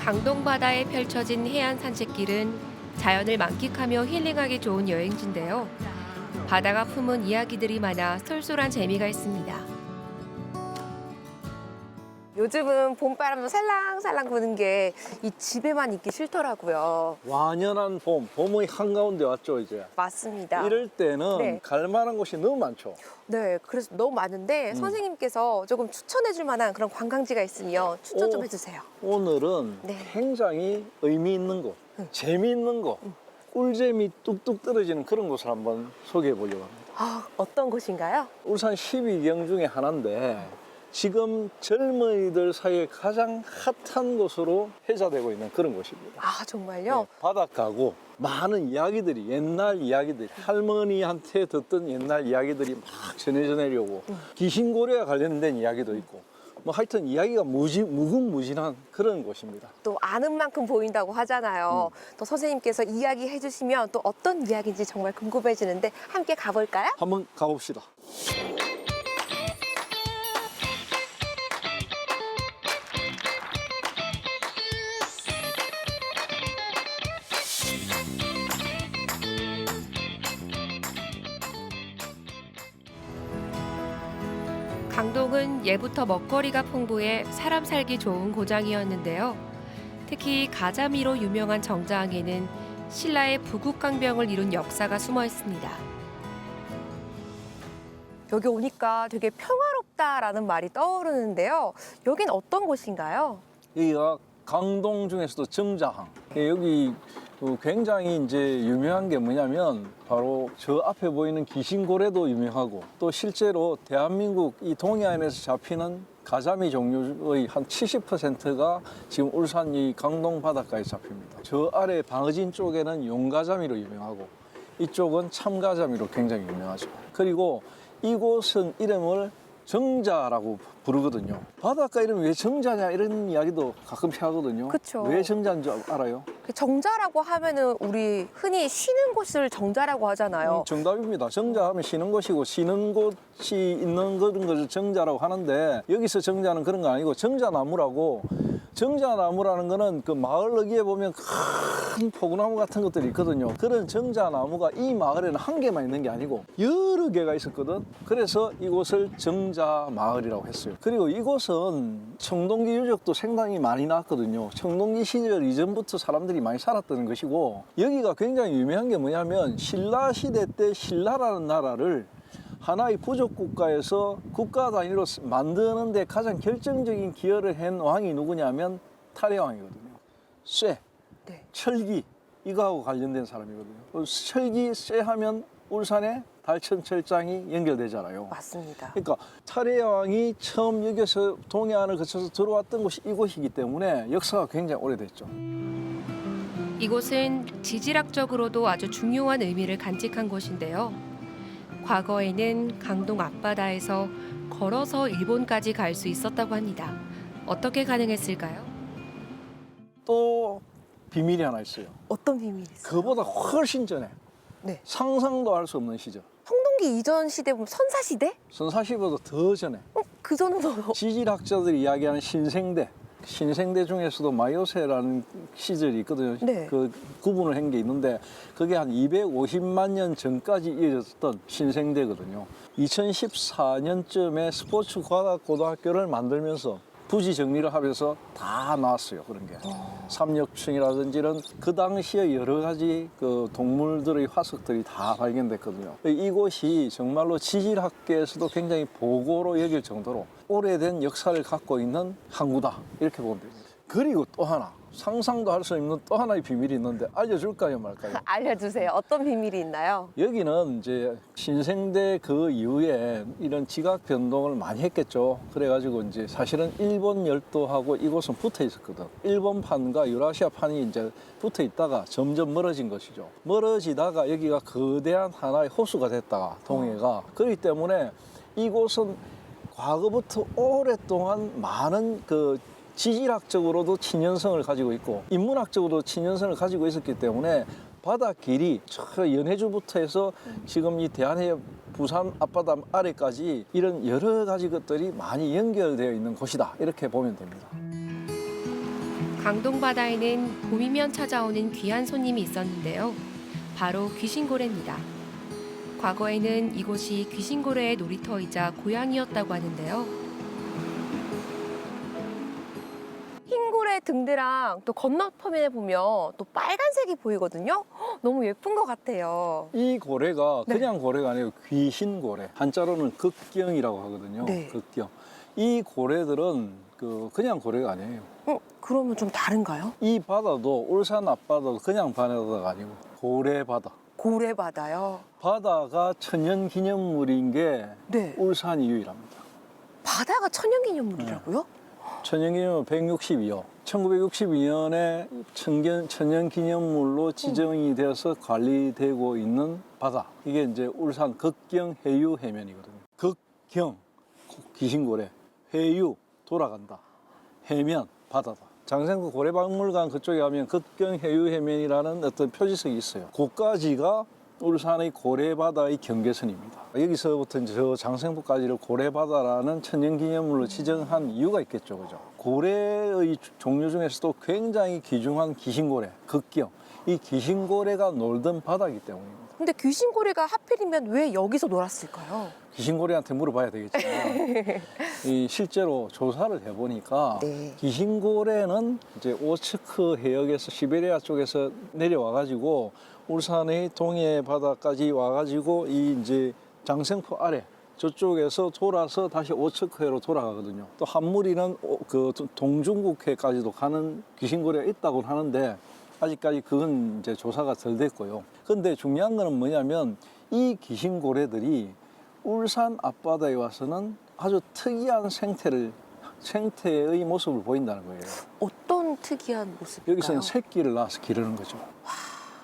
강동 바다에 펼쳐진 해안 산책길은 자연을 만끽하며 힐링하기 좋은 여행지인데요. 바다가 품은 이야기들이 많아 쏠쏠한 재미가 있습니다. 요즘은 봄바람도 살랑살랑 부는 게 이 집에만 있기 싫더라고요. 완연한 봄, 봄의 한가운데 왔죠 이제. 맞습니다. 이럴 때는 네. 갈 만한 곳이 너무 많죠. 네, 그래서 너무 많은데 선생님께서 조금 추천해줄 만한 그런 관광지가 있으면 추천 좀 해주세요. 오늘은 네. 굉장히 의미 있는 곳, 재미있는 곳, 꿀잼이 뚝뚝 떨어지는 그런 곳을 한번 소개해 보려고 합니다. 아, 어떤 곳인가요? 울산 12경 중에 하나인데 지금 젊은이들 사이에 가장 핫한 곳으로 회자되고 있는 그런 곳입니다. 아, 정말요? 네, 바닷가고 많은 이야기들이, 옛날 이야기들이, 할머니한테 듣던 옛날 이야기들이 막 전해져 내려오고 귀신고래와 관련된 이야기도 있고 뭐 하여튼 이야기가 무궁무진한 그런 곳입니다. 또 아는 만큼 보인다고 하잖아요. 또 선생님께서 이야기해 주시면 또 어떤 이야기인지 정말 궁금해지는데 함께 가볼까요? 한번 가봅시다. 강동은 예부터 먹거리가 풍부해 사람 살기 좋은 고장이었는데요. 특히 가자미로 유명한 정자항에는 신라의 부국강병을 이룬 역사가 숨어 있습니다. 여기 오니까 되게 평화롭다라는 말이 떠오르는데요. 여긴 어떤 곳인가요? 여기가 강동 중에서도 정자항. 여기 굉장히 이제 유명한 게 뭐냐면 바로 저 앞에 보이는 귀신고래도 유명하고 또 실제로 대한민국 이 동해안에서 잡히는 가자미 종류의 한 70%가 지금 울산 이 강동 바닷가에 잡힙니다. 저 아래 방어진 쪽에는 용가자미로 유명하고 이쪽은 참가자미로 굉장히 유명하죠. 그리고 이곳은 이름을 정자라고 부르거든요. 바닷가 이름이 왜 정자냐 이런 이야기도 가끔씩 하거든요. 그쵸. 왜 정자인 줄 알아요? 정자라고 하면은 우리 흔히 쉬는 곳을 정자라고 하잖아요. 정답입니다. 정자하면 쉬는 곳이고 쉬는 곳이 있는 그런 것을 정자라고 하는데 여기서 정자는 그런 거 아니고 정자나무라고 정자나무라는 거는 그 마을 어귀에 보면 큰 포구나무 같은 것들이 있거든요. 그런 정자나무가 이 마을에는 한 개만 있는 게 아니고 여러 개가 있었거든. 그래서 이곳을 정자마을이라고 했어요. 그리고 이곳은 청동기 유적도 상당히 많이 나왔거든요. 청동기 시절 이전부터 사람들이 많이 살았던 것이고 여기가 굉장히 유명한 게 뭐냐면 신라 시대 때 신라라는 나라를 하나의 부족 국가에서 국가 단위로 만드는 데 가장 결정적인 기여를 한 왕이 누구냐면 탈해왕이거든요. 쇠, 네. 철기 이거하고 관련된 사람이거든요. 철기, 쇠 하면 울산에 달천철장이 연결되잖아요. 맞습니다. 그러니까 탈해왕이 처음 여기서 동해안을 거쳐서 들어왔던 곳이 이곳이기 때문에 역사가 굉장히 오래됐죠. 이곳은 지질학적으로도 아주 중요한 의미를 간직한 곳인데요. 과거에는 강동 앞바다에서 걸어서 일본까지 갈 수 있었다고 합니다. 어떻게 가능했을까요? 또 비밀이 하나 있어요. 어떤 비밀이 있어요? 그보다 훨씬 전에 네. 상상도 할 수 없는 시절. 청동기 이전 시대 보면 선사시대? 선사시보다 더 전에 그 전은 뭐? 지질학자들이 이야기하는 신생대. 신생대 중에서도 마요세라는 시절이 있거든요. 네. 그 구분을 한 게 있는데 그게 한 250만 년 전까지 이어졌던 신생대거든요. 2014년쯤에 스포츠과학고등학교를 만들면서 부지 정리를 하면서 다 나왔어요. 그런 게. 삼엽충이라든지 이런 그 당시에 여러 가지 그 동물들의 화석들이 다 발견됐거든요. 이곳이 정말로 지질학계에서도 굉장히 보고로 여길 정도로 오래된 역사를 갖고 있는 항구다. 이렇게 보면 됩니다. 그리고 또 하나. 상상도 할 수 없는 또 하나의 비밀이 있는데 알려줄까요 말까요? 알려주세요. 어떤 비밀이 있나요? 여기는 이제 신생대 그 이후에 이런 지각 변동을 많이 했겠죠. 그래가지고 이제 사실은 일본 열도하고 이곳은 붙어 있었거든. 일본판과 유라시아판이 이제 붙어 있다가 점점 멀어진 것이죠. 멀어지다가 여기가 거대한 하나의 호수가 됐다가 동해가. 그렇기 때문에 이곳은 과거부터 오랫동안 많은 그 지질학적으로도 친연성을 가지고 있고 인문학적으로도 친연성을 가지고 있었기 때문에 바닷길이 저 연해주부터 해서 지금 이 대한해협 부산 앞바다 아래까지 이런 여러 가지 것들이 많이 연결되어 있는 곳이다 이렇게 보면 됩니다. 강동 바다에는 봄이면 찾아오는 귀한 손님이 있었는데요. 바로 귀신고래입니다. 과거에는 이곳이 귀신고래의 놀이터이자 고향이었다고 하는데요. 흰고래 등대랑 또 건너편에 보면 또 빨간색이 보이거든요. 너무 예쁜 것 같아요. 이 고래가 네. 그냥 고래가 아니고 귀신고래. 한자로는 극경이라고 하거든요. 네. 극경. 이 고래들은 그냥 고래가 아니에요. 그러면 좀 다른가요? 이 바다도 울산 앞바다도 그냥 바다가 아니고 고래바다. 고래바다요. 바다가 천연기념물인 게 네. 울산이 유일합니다. 바다가 천연기념물이라고요? 천연기념물 162호. 1962년에 천연기념물로 지정이 되어서 관리되고 있는 바다. 이게 이제 울산 극경 해유 해면이거든요. 극경, 귀신고래, 해유, 돌아간다. 해면, 바다다. 장생구 고래박물관 그쪽에 가면 극경 해유 해면이라는 어떤 표지석이 있어요. 그까지가 울산의 고래바다의 경계선입니다. 여기서부터 이제 저 장생부까지를 고래바다라는 천연기념물로 지정한 이유가 있겠죠, 그죠? 고래의 종류 중에서도 굉장히 귀중한 귀신고래, 극경. 이 귀신고래가 놀던 바다이기 때문입니다. 근데 귀신고래가 하필이면 왜 여기서 놀았을까요? 귀신고래한테 물어봐야 되겠지만 이 실제로 조사를 해보니까 네. 귀신고래는 이제 오츠크 해역에서 시베리아 쪽에서 내려와가지고 울산의 동해 바다까지 와가지고 이 이제 장생포 아래 저쪽에서 돌아서 다시 오츠크해로 돌아가거든요. 또 한 무리는 그 동중국해까지도 가는 귀신고래가 있다고 하는데 아직까지 그건 이제 조사가 덜 됐고요. 근데 중요한 거는 뭐냐면 이 귀신고래들이 울산 앞바다에 와서는 아주 특이한 생태의 모습을 보인다는 거예요. 어떤 특이한 모습일까요? 여기서는 새끼를 낳아서 기르는 거죠.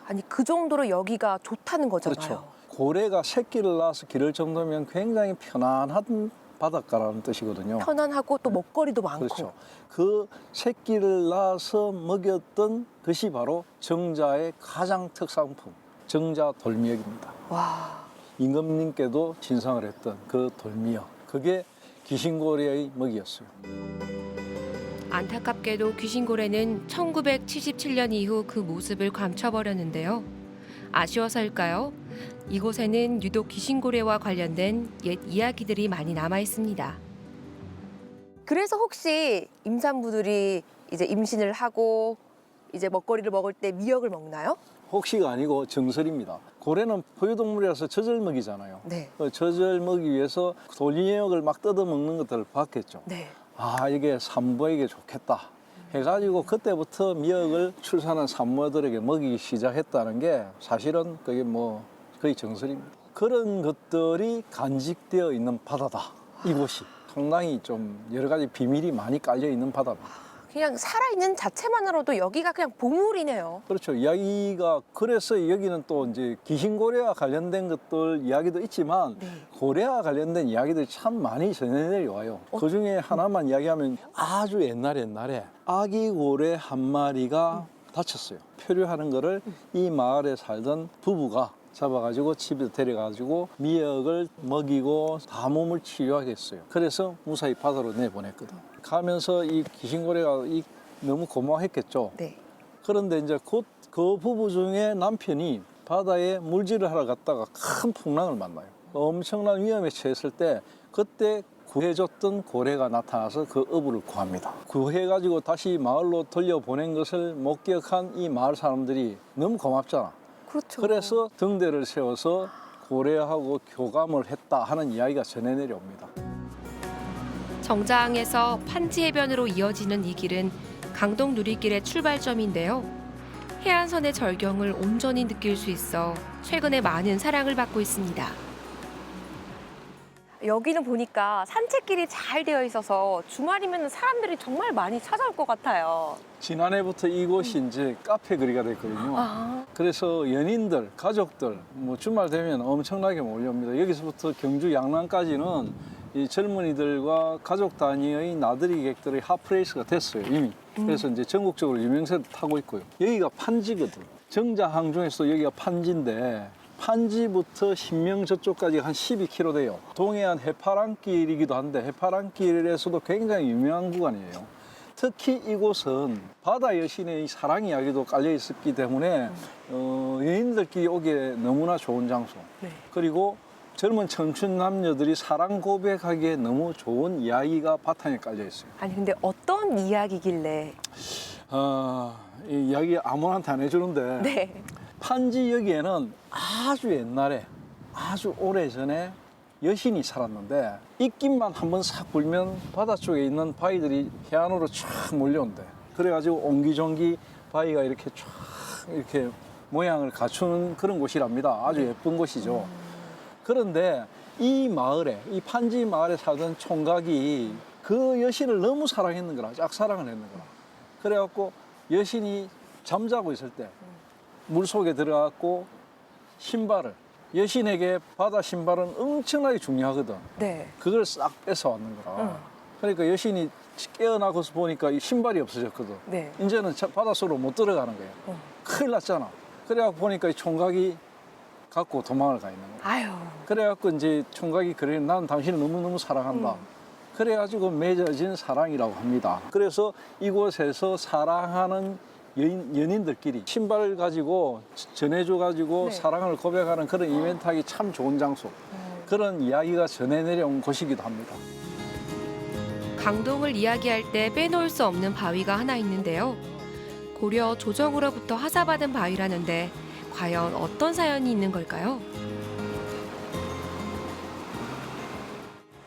아니 그 정도로 여기가 좋다는 거잖아요. 그렇죠. 고래가 새끼를 낳아서 기를 정도면 굉장히 편안한 바닷가라는 뜻이거든요. 편안하고 또 먹거리도 많고. 그렇죠. 그 새끼를 낳아서 먹였던 것이 바로 정자의 가장 특산품, 정자 돌미역입니다. 와. 임금님께도 진상을 했던 그 돌미역, 그게 귀신고래의 먹이였어요. 안타깝게도 귀신고래는 1977년 이후 그 모습을 감춰버렸는데요. 아쉬워서일까요? 이곳에는 유독 귀신고래와 관련된 옛 이야기들이 많이 남아 있습니다. 그래서 혹시 임산부들이 이제 임신을 하고 이제 먹거리를 먹을 때 미역을 먹나요? 혹시가 아니고 정설입니다. 고래는 포유동물이라서 젖을 먹이잖아요. 네. 그 젖을 먹기 위해서 돌미역을 막 뜯어먹는 것들을 봤겠죠. 네. 아, 이게 산모에게 좋겠다 해가지고 그때부터 미역을 출산한 산모들에게 먹이기 시작했다는 게 사실은 그게 뭐 거의 정설입니다. 그런 것들이 간직되어 있는 바다다. 이곳이 상당히 좀 여러 가지 비밀이 많이 깔려 있는 바다입니다. 그냥 살아있는 자체만으로도 여기가 그냥 보물이네요. 그렇죠. 이야기가 그래서 여기는 또 이제 귀신고래와 관련된 것들 이야기도 있지만 네. 고래와 관련된 이야기들이 참 많이 전해내려와요. 그 중에 하나만 이야기하면 아주 옛날에 아기 고래 한 마리가 다쳤어요. 표류하는 거를 이 마을에 살던 부부가 잡아가지고 집에 데려가지고 미역을 먹이고 다 몸을 치유하겠어요. 그래서 무사히 바다로 내보냈거든. 가면서 이 귀신고래가 너무 고마워했겠죠. 네. 그런데 이제 곧 그 부부 중에 남편이 바다에 물질을 하러 갔다가 큰 풍랑을 만나요. 엄청난 위험에 처했을 때 그때 구해줬던 고래가 나타나서 그 어부를 구합니다. 구해가지고 다시 마을로 돌려보낸 것을 목격한 이 마을 사람들이 너무 고맙잖아. 그렇죠. 그래서 등대를 세워서 고래하고 교감을 했다 하는 이야기가 전해 내려옵니다. 정자항에서 판지해변으로 이어지는 이 길은 강동 누리길의 출발점인데요. 해안선의 절경을 온전히 느낄 수 있어 최근에 많은 사랑을 받고 있습니다. 여기는 보니까 산책길이 잘 되어 있어서 주말이면 사람들이 정말 많이 찾아올 것 같아요. 지난해부터 이곳이 이제 카페 거리가 됐거든요. 아, 그래서 연인들, 가족들, 뭐 주말 되면 엄청나게 몰려옵니다. 여기서부터 경주 양남까지는 이 젊은이들과 가족 단위의 나들이 객들의 핫플레이스가 됐어요, 이미. 그래서 이제 전국적으로 유명세를 타고 있고요. 여기가 판지거든. 정자항 중에서도 여기가 판지인데 판지부터 신명 저쪽까지 한 12km 돼요. 동해안 해파랑길이기도 한데 해파랑길에서도 굉장히 유명한 구간이에요. 특히 이곳은 바다 여신의 사랑 이야기도 깔려 있었기 때문에 여인들끼리 오기에 너무나 좋은 장소. 네. 그리고 젊은 청춘 남녀들이 사랑 고백하기에 너무 좋은 이야기가 바탕에 깔려 있어요. 아니 근데 어떤 이야기길래? 이 이야기 아무한테 안 해주는데 네. 판지 여기에는 아주 옛날에 아주 오래전에 여신이 살았는데 입김만 한번 싹 불면 바다 쪽에 있는 바위들이 해안으로 쫙 몰려온대. 그래가지고 옹기종기 바위가 이렇게 쫙 이렇게 모양을 갖추는 그런 곳이랍니다. 아주 예쁜 곳이죠. 그런데 이 마을에, 이 판지 마을에 살던 총각이 그 여신을 너무 사랑했는 거라, 짝사랑을 했는 거라. 그래갖고 여신이 잠자고 있을 때 물속에 들어갔고 신발을, 여신에게 바다 신발은 엄청나게 중요하거든. 네. 그걸 싹 뺏어왔는 거라. 그러니까 여신이 깨어나고서 보니까 이 신발이 없어졌거든. 네. 이제는 바닷속으로 못 들어가는 거야. 큰일 났잖아. 그래갖고 보니까 이 총각이 갖고 도망을 가 있는 거야. 아유. 그래갖고 이제 총각이 그래, 난 당신을 너무너무 사랑한다. 그래가지고 맺어진 사랑이라고 합니다. 그래서 이곳에서 사랑하는 연인들끼리 신발을 가지고 전해줘가지고 네. 사랑을 고백하는 그런 이벤트하기 참 좋은 장소. 그런 이야기가 전해 내려온 곳이기도 합니다. 강동을 이야기할 때 빼놓을 수 없는 바위가 하나 있는데요. 고려 조정으로부터 하사받은 바위라는데 과연 어떤 사연이 있는 걸까요?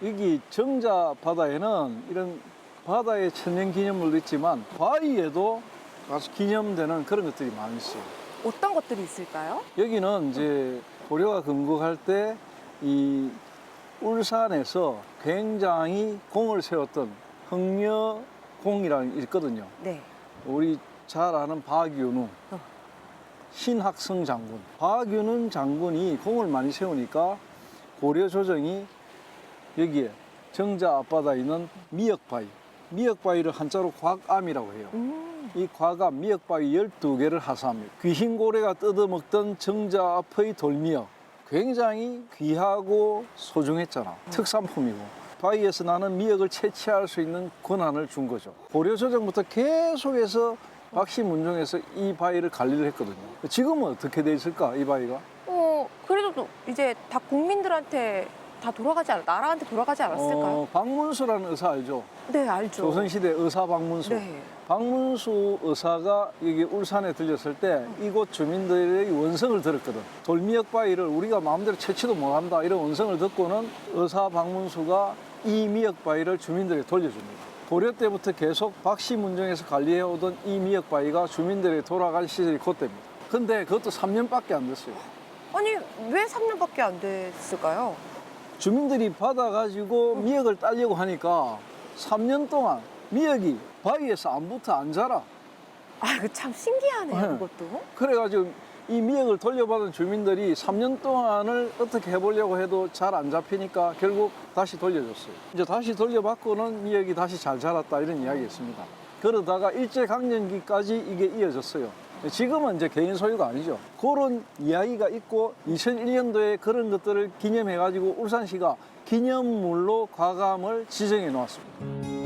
여기 정자 바다에는 이런 바다의 천년 기념물도 있지만 바위에도 아주 기념되는 그런 것들이 많이 있어요. 어떤 것들이 있을까요? 여기는 이제 고려가 건국할 때 이 울산에서 굉장히 공을 세웠던 흥려공이라는 게 있거든요. 네. 우리 잘 아는 박윤우, 신학성 장군. 박윤우 장군이 공을 많이 세우니까 고려 조정이 여기에 정자 앞바다에 있는 미역바위, 미역바위를 한자로 곽암이라고 해요. 이 곽암, 미역바위 12개를 하사합니다. 귀신고래가 뜯어먹던 정자 앞의 돌미역, 굉장히 귀하고 소중했잖아. 특산품이고. 바위에서 나는 미역을 채취할 수 있는 권한을 준 거죠. 고려 조정부터 계속해서 박씨문종에서 이 바위를 관리를 했거든요. 지금은 어떻게 돼 있을까, 이 바위가? 그래도 이제 다 국민들한테 다 돌아가지 나라한테 돌아가지 않았을까요? 박문수라는 의사 알죠? 네, 알죠. 조선시대 의사 박문수. 네. 박문수 의사가 여기 울산에 들렸을 때 이곳 주민들의 원성을 들었거든. 돌미역 바위를 우리가 마음대로 채취도 못한다 이런 원성을 듣고는 의사 박문수가 이 미역 바위를 주민들에게 돌려줍니다. 고려 때부터 계속 박씨문정에서 관리해오던 이 미역 바위가 주민들에게 돌아갈 시절이 그때입니다. 근데 그것도 3년밖에 안 됐어요. 아니, 왜 3년밖에 안 됐을까요? 주민들이 받아가지고 미역을 따려고 하니까 3년 동안 미역이 바위에서 안부터 안 자라. 아, 그 참 신기하네요, 네. 그것도. 그래가지고 이 미역을 돌려받은 주민들이 3년 동안을 어떻게 해보려고 해도 잘 안 잡히니까 결국 다시 돌려줬어요. 이제 다시 돌려받고는 미역이 다시 잘 자랐다 이런 이야기였습니다. 그러다가 일제강점기까지 이게 이어졌어요. 지금은 이제 개인 소유가 아니죠. 그런 이야기가 있고 2001년도에 그런 것들을 기념해가지고 울산시가 기념물로 곽암을 지정해 놓았습니다.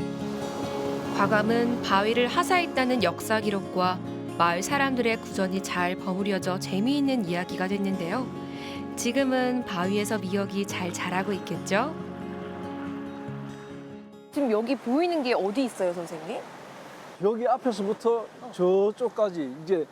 곽암은 바위를 하사했다는 역사 기록과 마을 사람들의 구전이 잘 버무려져 재미있는 이야기가 됐는데요. 지금은 바위에서 미역이 잘 자라고 있겠죠? 지금 여기 보이는 게 어디 있어요, 선생님? 여기 앞에서부터 저쪽까지 이제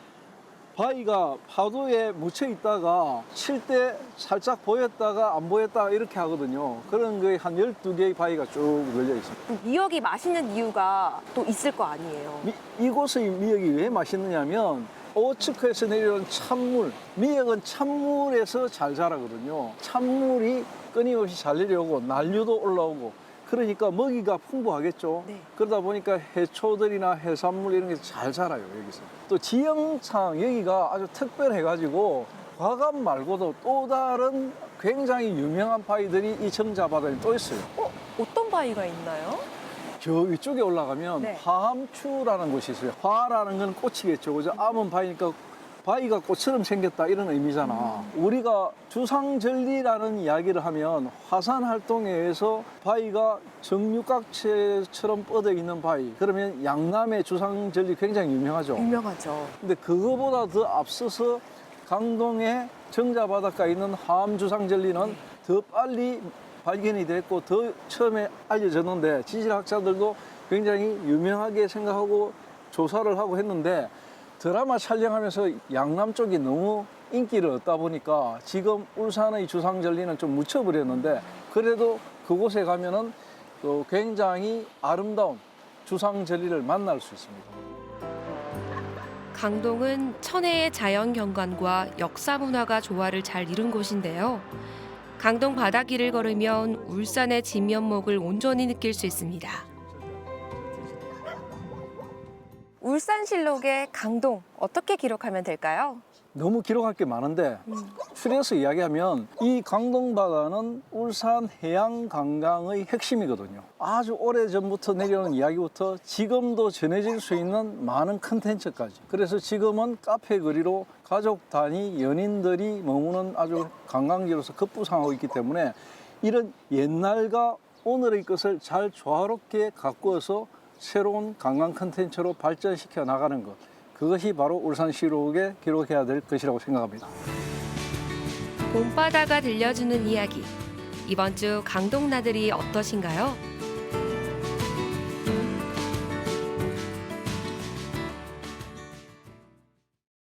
바위가 파도에 묻혀 있다가 칠 때 살짝 보였다가 안 보였다가 이렇게 하거든요. 그런 거에 한 12개의 바위가 쭉 열려 있습니다. 미역이 맛있는 이유가 또 있을 거 아니에요. 이곳의 미역이 왜 맛있느냐면 오츠크에서 내려온 찬물, 미역은 찬물에서 잘 자라거든요. 찬물이 끊임없이 잘 내려오고 난류도 올라오고 그러니까 먹이가 풍부하겠죠. 네. 그러다 보니까 해초들이나 해산물 이런 게 잘 자라요, 여기서. 또 지형상 여기가 아주 특별해가지고 곽암 말고도 또 다른 굉장히 유명한 바위들이 이 정자바다에 또 있어요. 어떤 바위가 있나요? 저 위쪽에 올라가면 네. 화암추라는 곳이 있어요. 화라는 건 꽃이겠죠. 그죠? 암은 바위니까 바위가 꽃처럼 생겼다 이런 의미잖아. 우리가 주상절리라는 이야기를 하면 화산 활동에 의해서 바위가 정육각체처럼 뻗어 있는 바위. 그러면 양남의 주상절리 굉장히 유명하죠. 유명하죠. 근데 그거보다 더 앞서서 강동의 정자바닷가에 있는 하암주상절리는 더 빨리 발견이 됐고 더 처음에 알려졌는데 지질학자들도 굉장히 유명하게 생각하고 조사를 하고 했는데 드라마 촬영하면서 양남 쪽이 너무 인기를 얻다 보니까 지금 울산의 주상절리는 좀 묻혀버렸는데 그래도 그곳에 가면은 또 굉장히 아름다운 주상절리를 만날 수 있습니다. 강동은 천혜의 자연 경관과 역사 문화가 조화를 잘 이룬 곳인데요. 강동 바닷길을 걸으면 울산의 진면목을 온전히 느낄 수 있습니다. 울산실록의 강동 어떻게 기록하면 될까요? 너무 기록할 게 많은데 추려서 이야기하면 이 강동바다는 울산 해양 관광의 핵심이거든요. 아주 오래전부터 내려오는 이야기부터 지금도 전해질 수 있는 많은 컨텐츠까지. 그래서 지금은 카페 거리로 가족 단위 연인들이 머무는 아주 관광지로서 급부상하고 있기 때문에 이런 옛날과 오늘의 것을 잘 조화롭게 가꾸어서 새로운 관광 컨텐츠로 발전시켜 나가는 것. 그것이 바로 울산시록에 기록해야 될 것이라고 생각합니다. 봄바다가 들려주는 이야기. 이번 주 강동 나들이 어떠신가요?